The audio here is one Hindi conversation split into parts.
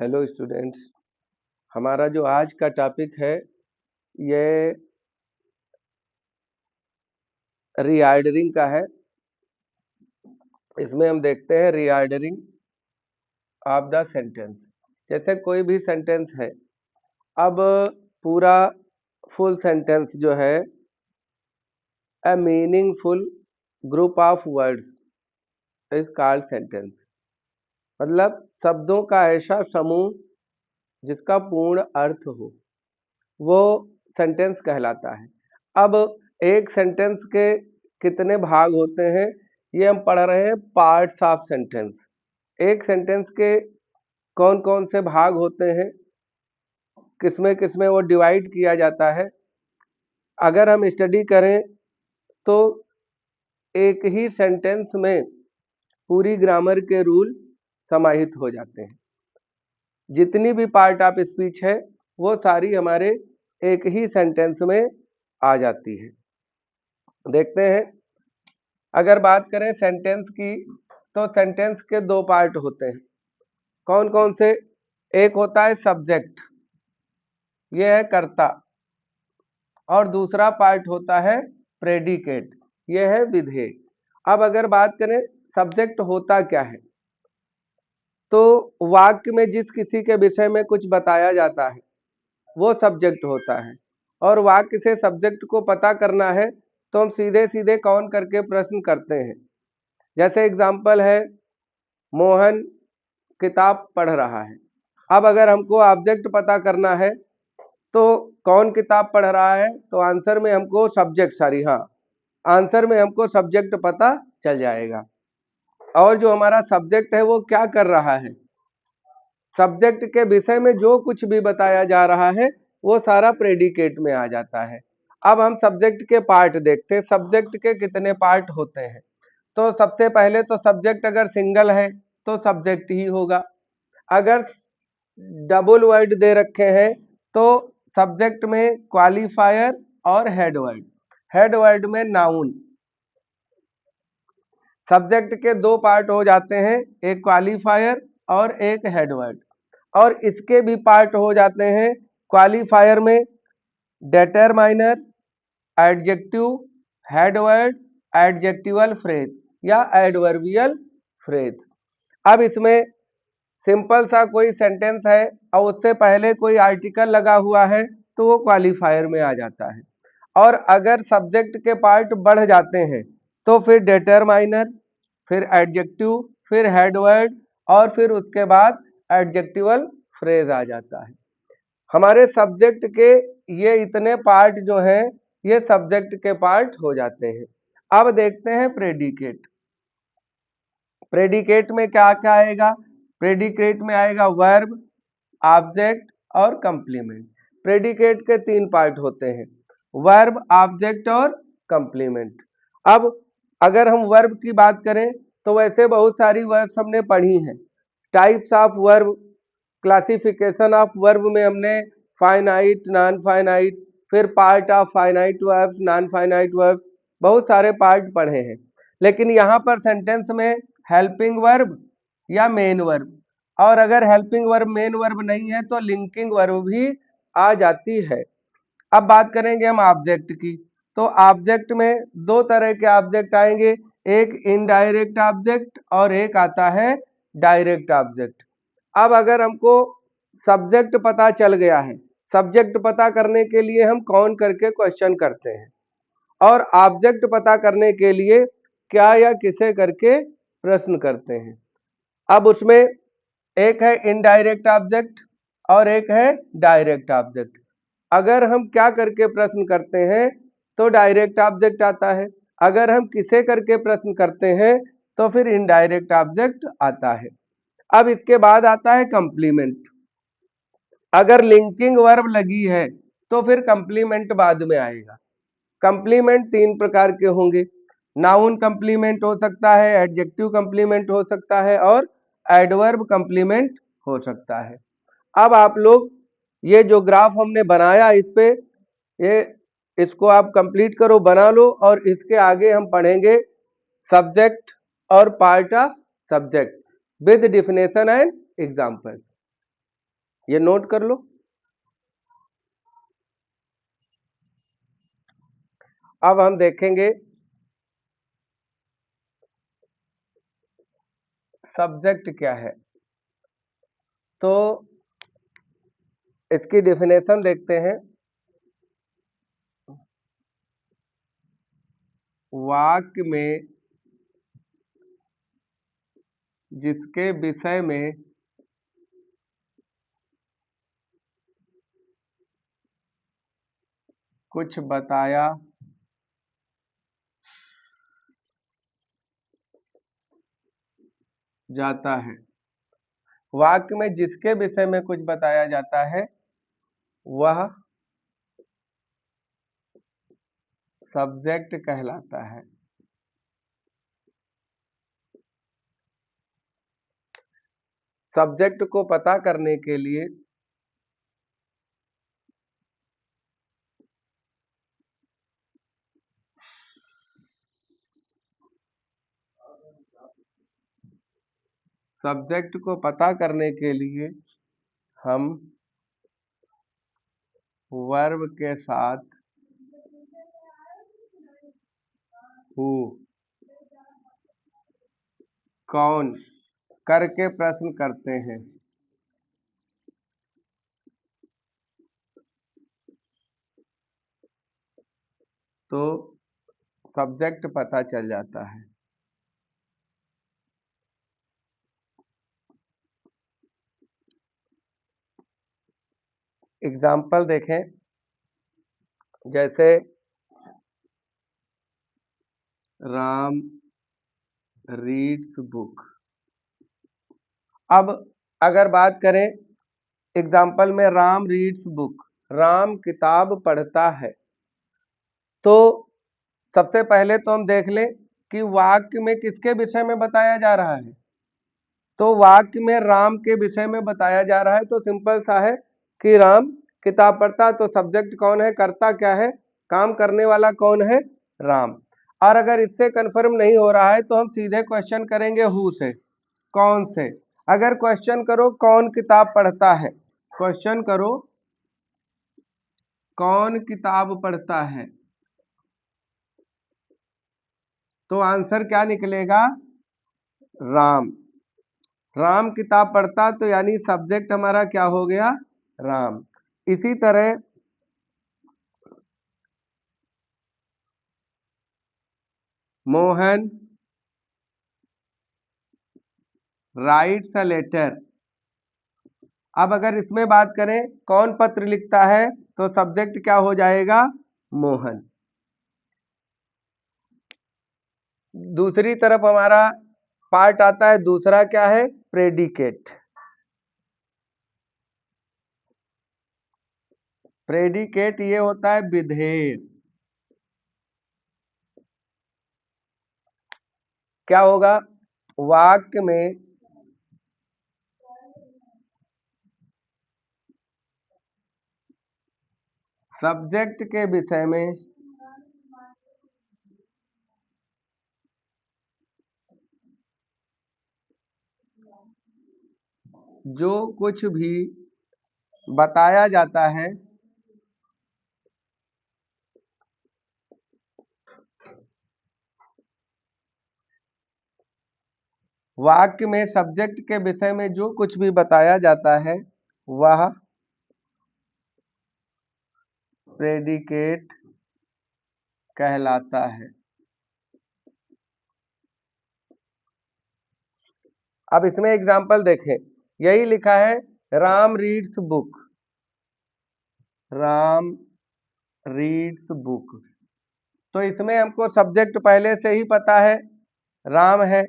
हेलो स्टूडेंट्स, हमारा जो आज का टॉपिक है ये रीऑर्डरिंग का है। इसमें हम देखते हैं रीऑर्डरिंग ऑफ द सेंटेंस। जैसे कोई भी सेंटेंस है, अब पूरा फुल सेंटेंस जो है ए meaningful group of words is called sentence. मतलब शब्दों का ऐसा समूह जिसका पूर्ण अर्थ हो, वो सेंटेंस कहलाता है। अब एक सेंटेंस के कितने भाग होते हैं ये हम पढ़ रहे हैं, पार्ट्स ऑफ सेंटेंस। एक सेंटेंस के कौन कौन से भाग होते हैं, किसमें किसमें वो डिवाइड किया जाता है, अगर हम स्टडी करें तो एक ही सेंटेंस में पूरी ग्रामर के रूल समाहित हो जाते हैं। जितनी भी पार्ट ऑफ स्पीच है वो सारी हमारे एक ही सेंटेंस में आ जाती है। देखते हैं, अगर बात करें सेंटेंस की तो सेंटेंस के दो पार्ट होते हैं। कौन कौन से? एक होता है सब्जेक्ट, ये है कर्ता, और दूसरा पार्ट होता है प्रेडिकेट, ये है विधेय। अब अगर बात करें सब्जेक्ट होता क्या है, तो वाक्य में जिस किसी के विषय में कुछ बताया जाता है वो सब्जेक्ट होता है। और वाक्य से सब्जेक्ट को पता करना है तो हम सीधे सीधे कौन करके प्रश्न करते हैं। जैसे एग्जाम्पल है, मोहन किताब पढ़ रहा है। अब अगर हमको ऑब्जेक्ट पता करना है तो कौन किताब पढ़ रहा है, तो आंसर में हमको सब्जेक्ट आंसर में हमको सब्जेक्ट पता चल जाएगा। और जो हमारा सब्जेक्ट है वो क्या कर रहा है, सब्जेक्ट के विषय में जो कुछ भी बताया जा रहा है वो सारा प्रेडिकेट में आ जाता है। अब हम सब्जेक्ट के पार्ट देखते हैं, सब्जेक्ट के कितने पार्ट होते हैं। तो सबसे पहले तो सब्जेक्ट अगर सिंगल है तो सब्जेक्ट ही होगा। अगर डबल वर्ड दे रखे हैं तो सब्जेक्ट में क्वालिफायर और हेड वर्ड। हेड वर्ड में नाउन। सब्जेक्ट के दो पार्ट हो जाते हैं, एक क्वालिफायर और एक हेड वर्ड। और इसके भी पार्ट हो जाते हैं, क्वालिफायर में determiner, adjective, head word, adjectival phrase या एडवर्बियल फ्रेज। अब इसमें सिंपल सा कोई सेंटेंस है और उससे पहले कोई आर्टिकल लगा हुआ है तो वो क्वालिफायर में आ जाता है। और अगर सब्जेक्ट के पार्ट बढ़ जाते हैं तो फिर डिटरमाइनर, फिर एडजेक्टिव, फिर हेड वर्ड और फिर उसके बाद एडजेक्टिवल फ्रेज आ जाता है। हमारे सब्जेक्ट के ये इतने पार्ट जो हैं ये सब्जेक्ट के पार्ट हो जाते हैं। अब देखते हैं प्रेडिकेट। प्रेडिकेट में क्या क्या आएगा? प्रेडिकेट में आएगा वर्ब, ऑब्जेक्ट और कंप्लीमेंट। प्रेडिकेट के तीन पार्ट होते हैं, वर्ब, ऑब्जेक्ट और कंप्लीमेंट। अब अगर हम वर्ब की बात करें तो वैसे बहुत सारी वर्ब्स हमने पढ़ी हैं। Types of verb, classification of verb में हमने फाइनाइट, नॉन फाइनाइट, फिर part of finite verbs, non finite verbs, बहुत सारे पार्ट पढ़े हैं। लेकिन यहाँ पर सेंटेंस में हेल्पिंग वर्ब या मेन वर्ब, और अगर हेल्पिंग वर्ब मेन वर्ब नहीं है तो लिंकिंग वर्ब भी आ जाती है। अब बात करेंगे हम ऑब्जेक्ट की, तो ऑब्जेक्ट में दो तरह के ऑब्जेक्ट आएंगे, एक इनडायरेक्ट ऑब्जेक्ट और एक आता है डायरेक्ट ऑब्जेक्ट। अब अगर हमको सब्जेक्ट पता चल गया है, सब्जेक्ट पता करने के लिए हम कौन करके क्वेश्चन करते हैं, और ऑब्जेक्ट पता करने के लिए क्या या किसे करके प्रश्न करते हैं। अब उसमें एक है इनडायरेक्ट ऑब्जेक्ट और एक है डायरेक्ट ऑब्जेक्ट। अगर हम क्या करके प्रश्न करते हैं तो डायरेक्ट ऑब्जेक्ट आता है, अगर हम किसे करके प्रश्न करते हैं तो फिर इनडायरेक्ट ऑब्जेक्ट आता है। अब इसके बाद आता है कंप्लीमेंट। अगर लिंकिंग वर्ब लगी है तो फिर कंप्लीमेंट बाद में आएगा। कंप्लीमेंट तीन प्रकार के होंगे, नाउन कंप्लीमेंट हो सकता है, एडजेक्टिव कंप्लीमेंट हो सकता है और एडवर्ब कंप्लीमेंट हो सकता है। अब आप लोग ये जो ग्राफ हमने बनाया इस पे ये इसको आप कंप्लीट करो, बना लो, और इसके आगे हम पढ़ेंगे सब्जेक्ट और part of subject with definition and example. ये नोट कर लो। अब हम देखेंगे सब्जेक्ट क्या है। तो इसकी डेफिनेशन देखते हैं। वाक्य में जिसके विषय में कुछ बताया जाता है, वाक्य में जिसके विषय में कुछ बताया जाता है वह सब्जेक्ट कहलाता है। सब्जेक्ट को पता करने के लिए सब्जेक्ट को पता करने के लिए हम वर्ब के साथ हु, कौन करके प्रश्न करते हैं। तो सब्जेक्ट पता चल जाता है। एग्जाम्पल देखें, जैसे राम रीड्स बुक। अब अगर बात करें एग्जाम्पल में, राम रीड्स बुक, राम किताब पढ़ता है, तो सबसे पहले तो हम देख लें कि वाक्य में किसके विषय में बताया जा रहा है। तो वाक्य में राम के विषय में बताया जा रहा है, तो सिंपल सा है कि राम किताब पढ़ता। तो सब्जेक्ट कौन है, कर्ता क्या है, काम करने वाला कौन है, राम। और अगर इससे कंफर्म नहीं हो रहा है तो हम सीधे क्वेश्चन करेंगे हु से, कौन से। अगर क्वेश्चन करो कौन किताब पढ़ता है, क्वेश्चन करो कौन किताब पढ़ता है, तो आंसर क्या निकलेगा, राम। राम किताब पढ़ता, तो यानी सब्जेक्ट हमारा क्या हो गया, राम। इसी तरह मोहन राइट्स अ लेटर। अब अगर इसमें बात करें कौन पत्र लिखता है, तो सब्जेक्ट क्या हो जाएगा, मोहन। दूसरी तरफ हमारा पार्ट आता है दूसरा, क्या है, प्रेडिकेट। प्रेडिकेट ये होता है विधेय। क्या होगा, वाक्य में सब्जेक्ट के विषय में जो कुछ भी बताया जाता है वाक्य में सब्जेक्ट के विषय में जो कुछ भी बताया जाता है वह प्रेडिकेट कहलाता है। अब इसमें एग्जाम्पल देखें, यही लिखा है Ram reads book, Ram reads book. तो इसमें हमको सब्जेक्ट पहले से ही पता है, राम है।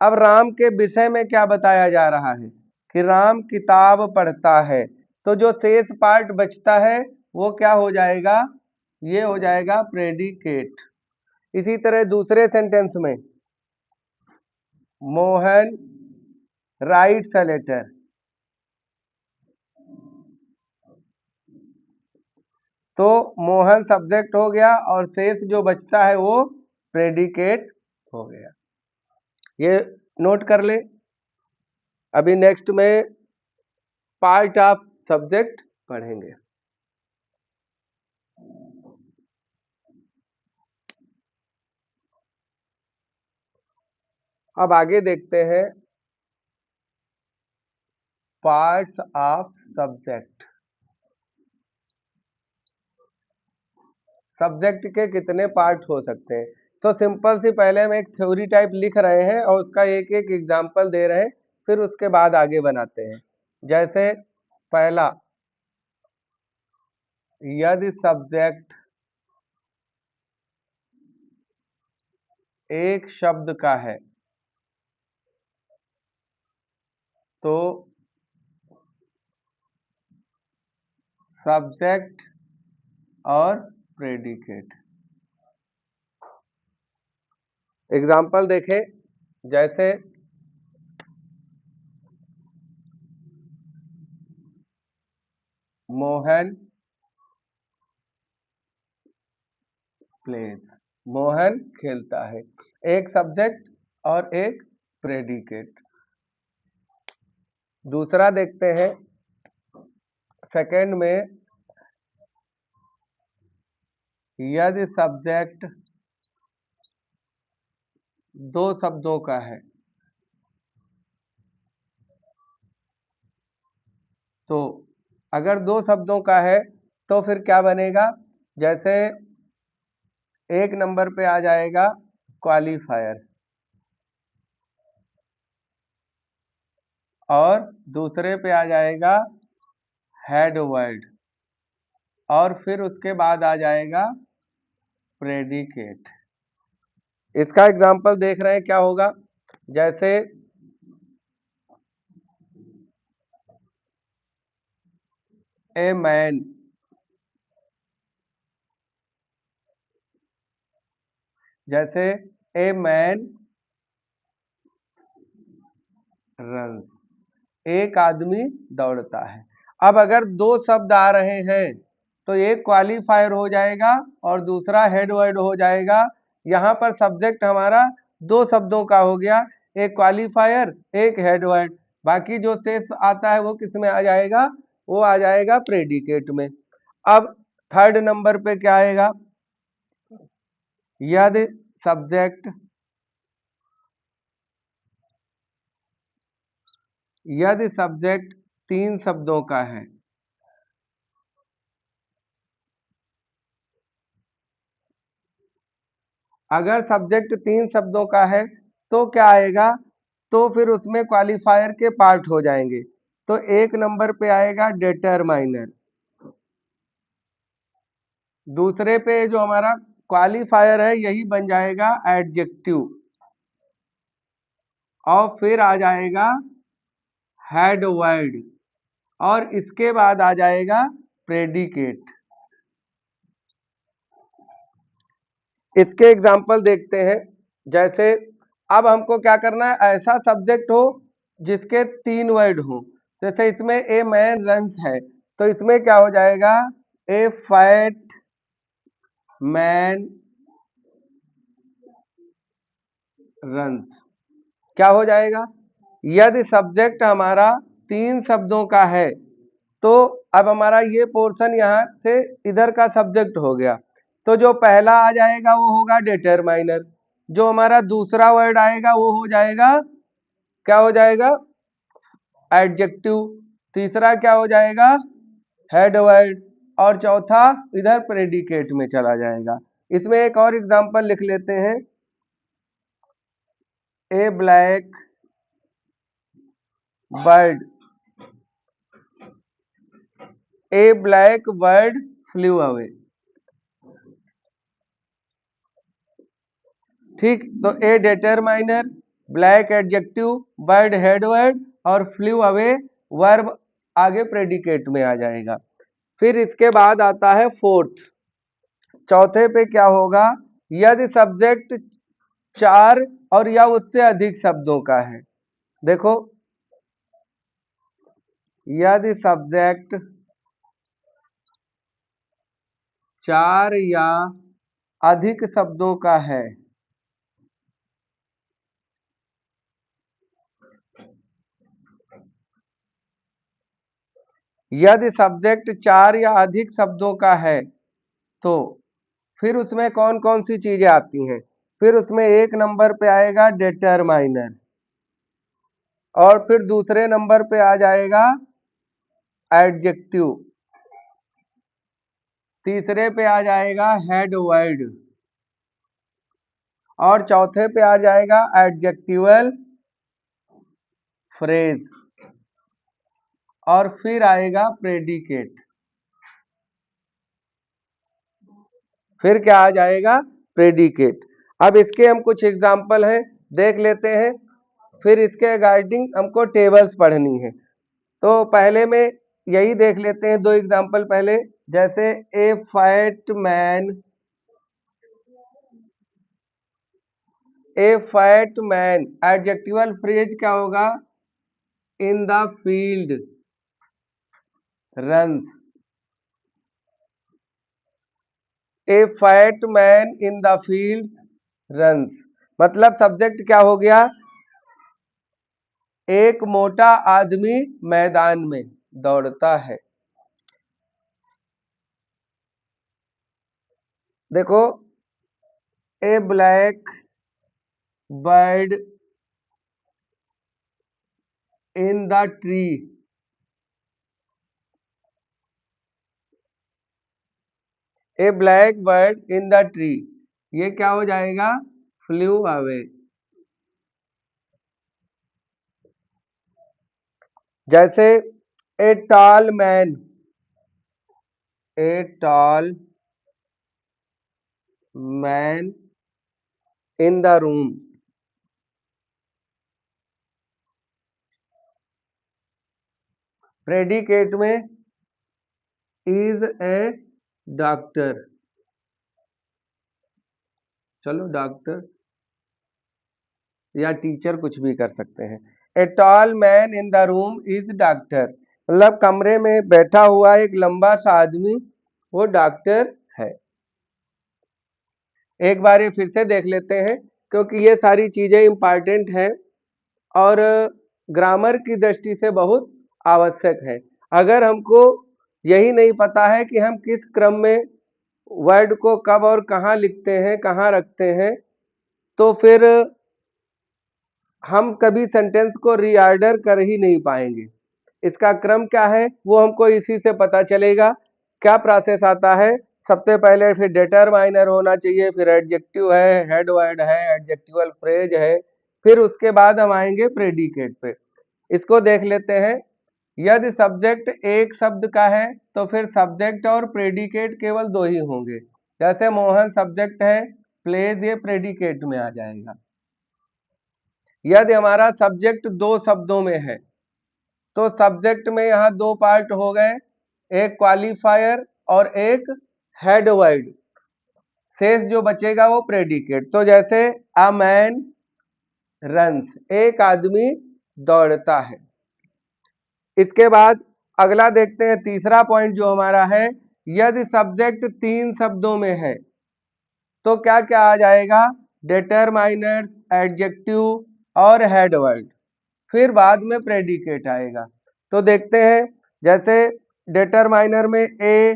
अब राम के विषय में क्या बताया जा रहा है कि राम किताब पढ़ता है, तो जो शेष पार्ट बचता है वो क्या हो जाएगा, ये हो जाएगा प्रेडिकेट। इसी तरह दूसरे सेंटेंस में मोहन राइट्स अ लेटर, तो मोहन सब्जेक्ट हो गया और शेष जो बचता है वो प्रेडिकेट हो गया। ये नोट कर ले। अभी नेक्स्ट में पार्ट ऑफ सब्जेक्ट पढ़ेंगे। अब आगे देखते हैं पार्ट्स ऑफ सब्जेक्ट। सब्जेक्ट के कितने पार्ट हो सकते हैं? तो सिंपल सी पहले हम एक थ्योरी टाइप लिख रहे हैं और उसका एक एक एग्जांपल दे रहे हैं, फिर उसके बाद आगे बनाते हैं। जैसे पहला, यदि सब्जेक्ट एक शब्द का है तो सब्जेक्ट और प्रेडिकेट। एग्जांपल देखें, जैसे मोहन प्लेज, मोहन खेलता है, एक सब्जेक्ट और एक प्रेडिकेट। दूसरा देखते हैं, सेकंड में, यदि सब्जेक्ट दो शब्दों का है तो अगर दो शब्दों का है तो फिर क्या बनेगा? जैसे एक नंबर पे आ जाएगा क्वालिफायर और दूसरे पे आ जाएगा हेड वर्ड और फिर उसके बाद आ जाएगा प्रेडिकेट। इसका एग्जांपल देख रहे हैं क्या होगा? जैसे ए मैन, जैसे ए मैन रन, एक आदमी दौड़ता है। अब अगर दो शब्द आ रहे हैं तो एक क्वालिफायर हो जाएगा और दूसरा हेड वर्ड हो जाएगा। यहाँ पर सब्जेक्ट हमारा दो शब्दों का हो गया, एक क्वालिफायर एक हेड वर्ड। बाकी जो शेष आता है वो किस में आ जाएगा? वो आ जाएगा प्रेडिकेट में। अब थर्ड नंबर पे क्या आएगा? यदि सब्जेक्ट तीन शब्दों का है अगर सब्जेक्ट तीन शब्दों का है तो क्या आएगा? तो फिर उसमें क्वालिफायर के पार्ट हो जाएंगे। तो एक नंबर पे आएगा डिटरमाइनर, दूसरे पे जो हमारा क्वालिफायर है यही बन जाएगा एडजेक्टिव और फिर आ जाएगा हेड वर्ड और इसके बाद आ जाएगा प्रेडिकेट। इसके एग्जाम्पल देखते हैं। जैसे अब हमको क्या करना है? ऐसा सब्जेक्ट हो जिसके तीन वर्ड हो। जैसे इसमें ए मैन रन्स है तो इसमें क्या हो जाएगा? ए फैट मैन रन्स। क्या हो जाएगा? यदि सब्जेक्ट हमारा तीन शब्दों का है तो अब हमारा ये पोर्शन यहाँ से इधर का सब्जेक्ट हो गया। तो जो पहला आ जाएगा वो होगा डिटरमाइनर, जो हमारा दूसरा वर्ड आएगा वो हो जाएगा, क्या हो जाएगा? एडजेक्टिव। तीसरा क्या हो जाएगा? हेड वर्ड और चौथा इधर प्रेडिकेट में चला जाएगा। इसमें एक और एग्जांपल लिख लेते हैं, a black bird, a black bird flew away. ठीक, तो a determiner, black adjective, bird headword और फ्लू अवे वर्ब आगे प्रेडिकेट में आ जाएगा। फिर इसके बाद आता है फोर्थ, चौथे पे क्या होगा? यदि सब्जेक्ट चार और या उससे अधिक शब्दों का है। देखो, यदि सब्जेक्ट चार या अधिक शब्दों का है यदि सब्जेक्ट 4 या अधिक शब्दों का है तो फिर उसमें कौन कौन सी चीजें आती हैं? फिर उसमें एक नंबर पे आएगा डिटरमाइनर, और फिर दूसरे नंबर पे आ जाएगा एडजेक्टिव, तीसरे पे आ जाएगा हेड वर्ड, और चौथे पे आ जाएगा एडजेक्टिवल फ्रेज, और फिर आएगा प्रेडिकेट। फिर क्या आ जाएगा? प्रेडिकेट। अब इसके हम कुछ एग्जाम्पल हैं, देख लेते हैं, फिर इसके रिगार्डिंग हमको टेबल्स पढ़नी है। तो पहले में यही देख लेते हैं, दो एग्जाम्पल पहले, जैसे ए फैट मैन, ए फैट मैन एडजेक्टिवल फ्रेज क्या होगा? इन the field runs, A fat man in the field runs, मतलब सब्जेक्ट क्या हो गया? एक मोटा आदमी मैदान में दौड़ता है। देखो, a black bird in the tree, a black bird in the tree, ये क्या हो जाएगा? Flew away. जैसे a tall man, a tall man in the room, predicate में इज ए डॉक्टर, चलो डॉक्टर या टीचर कुछ भी कर सकते हैं। A tall man in the room is doctor, मतलब कमरे में बैठा हुआ एक लंबा सा आदमी, वो डॉक्टर है। एक बार ये फिर से देख लेते हैं, क्योंकि ये सारी चीजें इंपॉर्टेंट हैं और ग्रामर की दृष्टि से बहुत आवश्यक है। अगर हमको यही नहीं पता है कि हम किस क्रम में वर्ड को कब और कहाँ लिखते हैं, कहाँ रखते हैं, तो फिर हम कभी सेंटेंस को रीऑर्डर कर ही नहीं पाएंगे। इसका क्रम क्या है वो हमको इसी से पता चलेगा। क्या प्रोसेस आता है? सबसे पहले फिर डिटरमाइनर होना चाहिए, फिर एडजेक्टिव है, हेड वर्ड है, एडजेक्टिवल फ्रेज है, फिर उसके बाद हम आएंगे प्रेडिकेट पे। इसको देख लेते हैं। यदि सब्जेक्ट एक शब्द का है तो फिर सब्जेक्ट और प्रेडिकेट केवल दो ही होंगे। जैसे मोहन सब्जेक्ट है, प्लेज ये प्रेडिकेट में आ जाएगा। यदि हमारा सब्जेक्ट दो शब्दों में है तो सब्जेक्ट में यहाँ दो पार्ट हो गए, एक क्वालिफायर और एक हेड वर्ड, शेष जो बचेगा वो प्रेडिकेट। तो जैसे अ मैन रन्स, एक आदमी दौड़ता है। इसके बाद अगला देखते हैं, तीसरा पॉइंट जो हमारा है, यदि सब्जेक्ट तीन शब्दों में है तो क्या क्या आ जाएगा? डिटरमाइनर, एडजेक्टिव और हेड वर्ड, फिर बाद में प्रेडिकेट आएगा। तो देखते हैं, जैसे डिटरमाइनर में ए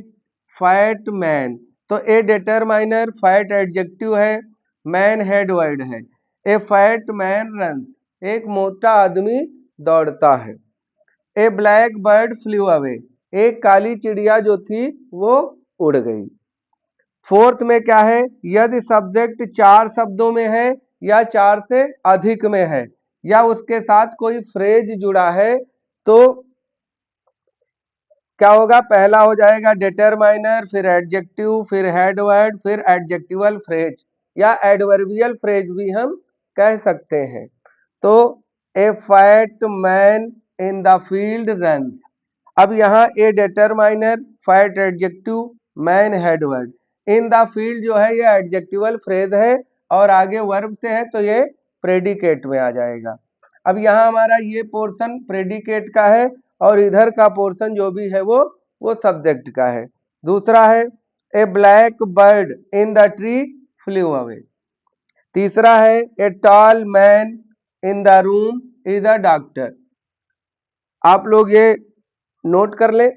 फैट मैन, तो ए डिटरमाइनर, फैट एडजेक्टिव है, मैन हेड वर्ड है। ए फैट मैन रन, एक मोटा आदमी दौड़ता है। A black bird flew away, एक काली चिड़िया जो थी वो उड़ गई। फोर्थ में क्या है? यदि सब्जेक्ट चार शब्दों में है या चार से अधिक में है या उसके साथ कोई फ्रेज जुड़ा है तो क्या होगा? पहला हो जाएगा डिटरमाइनर, फिर एडजेक्टिव, फिर हेड वर्ड, फिर एडजेक्टिवल फ्रेज या एडवर्बियल फ्रेज भी हम कह सकते हैं। तो a fat man in the field run, अब यहाँ a determiner, fat adjective, man head word, in the field जो है ये एडजेक्टिवल फ्रेज है और आगे वर्ब से है तो ये प्रेडिकेट में आ जाएगा। अब यहाँ हमारा ये पोर्शन प्रेडिकेट का है और इधर का पोर्शन जो भी है वो सब्जेक्ट का है। दूसरा है a black bird in the tree flew away. तीसरा है a tall man in the room is a doctor. आप लोग ये नोट कर लें।